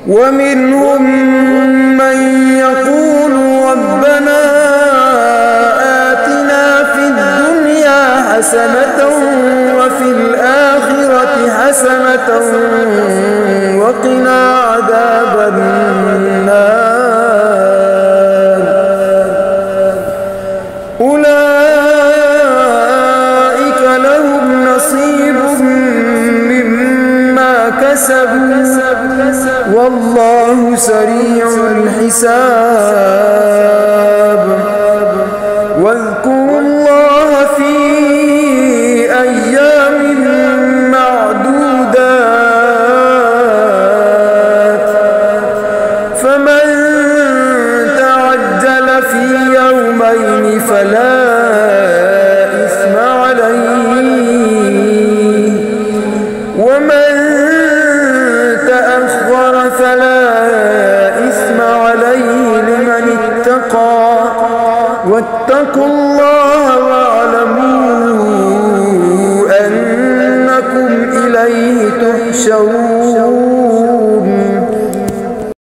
ومنهم من يقول ربنا آتنا في الدنيا حسنة وفي الآخرة حسنة وقنا عذاب النار. أولئك لهم نصيب مما كسبوا والله سريع الحساب. واذكروا الله في أيام معدودات فمن تعجل في يومين فلا إثم عليه ومن تأخر فلا إثم عليه لمن اتقى واتقوا الله واعلموا أنكم إليه تحشرون.